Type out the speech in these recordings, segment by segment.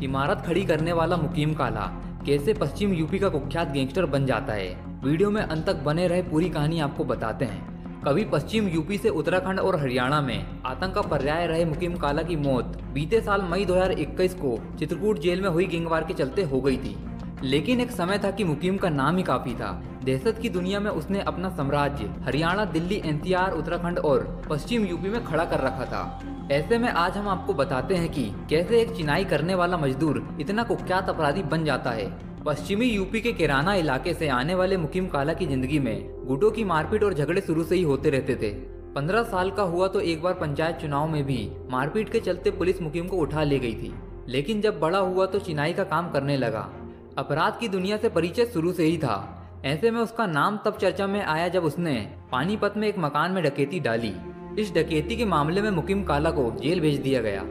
इमारत खड़ी करने वाला मुकीम काला कैसे पश्चिम यूपी का कुख्यात गैंगस्टर बन जाता है। वीडियो में अंत तक बने रहे, पूरी कहानी आपको बताते हैं। कभी पश्चिम यूपी से उत्तराखंड और हरियाणा में आतंक का पर्याय रहे मुकीम काला की मौत बीते साल मई 2021 को चित्रकूट जेल में हुई गैंगवार के चलते हो गई थी। लेकिन एक समय था कि मुकीम का नाम ही काफी था। दहशत की दुनिया में उसने अपना साम्राज्य हरियाणा, दिल्ली, एनसीआर, उत्तराखंड और पश्चिम यूपी में खड़ा कर रखा था। ऐसे में आज हम आपको बताते हैं कि कैसे एक चिनाई करने वाला मजदूर इतना कुख्यात अपराधी बन जाता है। पश्चिमी यूपी के कैराना इलाके से आने वाले मुकीम काला की जिंदगी में गुटों की मारपीट और झगड़े शुरू से ही होते रहते थे। 15 साल का हुआ तो एक बार पंचायत चुनाव में भी मारपीट के चलते पुलिस मुकीम को उठा ले गई थी। लेकिन जब बड़ा हुआ तो चिनाई का काम करने लगा। अपराध की दुनिया से परिचय शुरू से ही था। ऐसे में उसका नाम तब चर्चा में आया जब उसने पानीपत में एक मकान में डकैती डाली। इस डकैती के मामले में मुकीम काला को जेल भेज दिया गया।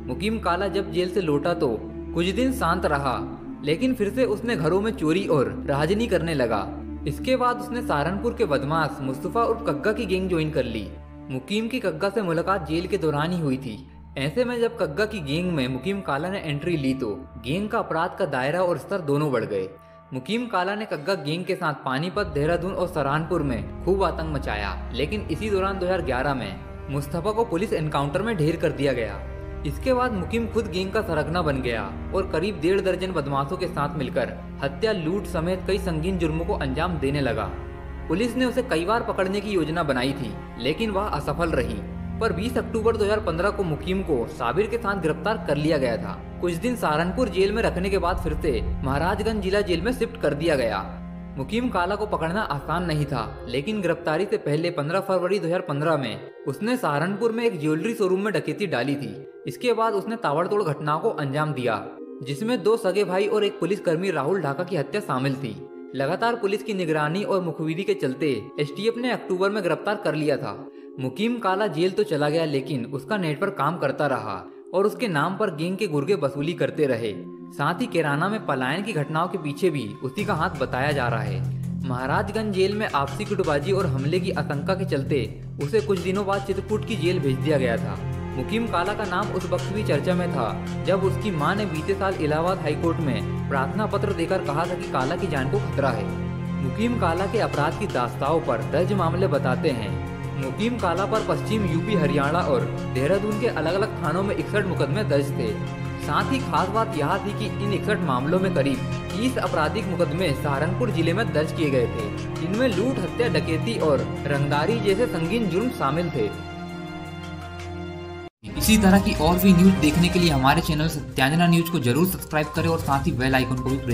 मुकीम काला जब जेल से लौटा तो कुछ दिन शांत रहा, लेकिन फिर से उसने घरों में चोरी और राजनी करने लगा। इसके बाद उसने सहारनपुर के बदमाश मुस्तफा और कग्गा की गैंग ज्वाइन कर ली। मुकीम की कग्गा से मुलाकात जेल के दौरान ही हुई थी। ऐसे में जब कग्गा की गैंग में मुकीम काला ने एंट्री ली तो गैंग का अपराध का दायरा और स्तर दोनों बढ़ गए। मुकीम काला ने कग्गा गैंग के साथ पानीपत, देहरादून और सहारनपुर में खूब आतंक मचाया। लेकिन इसी दौरान 2011 में मुस्तफा को पुलिस एनकाउंटर में ढेर कर दिया गया। इसके बाद मुकीम खुद गैंग का सरगना बन गया और करीब 1.5 दर्जन बदमाशों के साथ मिलकर हत्या, लूट समेत कई संगीन जुर्मों को अंजाम देने लगा। पुलिस ने उसे कई बार पकड़ने की योजना बनाई थी, लेकिन वह असफल रही। पर 20 अक्टूबर 2015 को मुकीम को साबिर के साथ गिरफ्तार कर लिया गया था। कुछ दिन सहारनपुर जेल में रखने के बाद फिर से महाराजगंज जिला जेल में शिफ्ट कर दिया गया। मुकीम काला को पकड़ना आसान नहीं था, लेकिन गिरफ्तारी से पहले 15 फरवरी 2015 में उसने सहारनपुर में एक ज्वेलरी शोरूम में डकैती डाली थी। इसके बाद उसने ताबड़तोड़ घटनाओं को अंजाम दिया, जिसमें 2 सगे भाई और एक पुलिसकर्मी राहुल ढाका की हत्या शामिल थी। लगातार पुलिस की निगरानी और मुखबिरी के चलते एसटीएफ ने अक्टूबर में गिरफ्तार कर लिया था। मुकीम काला जेल तो चला गया, लेकिन उसका नेटवर्क काम करता रहा और उसके नाम पर गैंग के गुर्गे वसूली करते रहे। साथ ही कैराना में पलायन की घटनाओं के पीछे भी उसी का हाथ बताया जा रहा है। महाराजगंज जेल में आपसी गुटबाजी और हमले की आशंका के चलते उसे कुछ दिनों बाद चित्रकूट की जेल भेज दिया गया था। मुकीम काला का नाम उस वक्त भी चर्चा में था जब उसकी मां ने बीते साल इलाहाबाद हाईकोर्ट में प्रार्थना पत्र देकर कहा था कि काला की जान को खतरा है। मुकीम काला के अपराध की दास्ताओं पर दर्ज मामले बताते हैं। मुकीम काला पर पश्चिम यूपी, हरियाणा और देहरादून के अलग अलग थानों में 61 मुकदमे दर्ज थे। साथ ही खास बात यह थी कि इन 61 मामलों में करीब 30 आपराधिक मुकदमे सहारनपुर जिले में दर्ज किए गए थे। इनमें लूट, हत्या, डकैती और रंगदारी जैसे संगीन जुर्म शामिल थे। इसी तरह की और भी न्यूज देखने के लिए हमारे चैनल सत्यांजना न्यूज को जरूर सब्सक्राइब करें और साथ ही बेल आइकन को भी प्रेस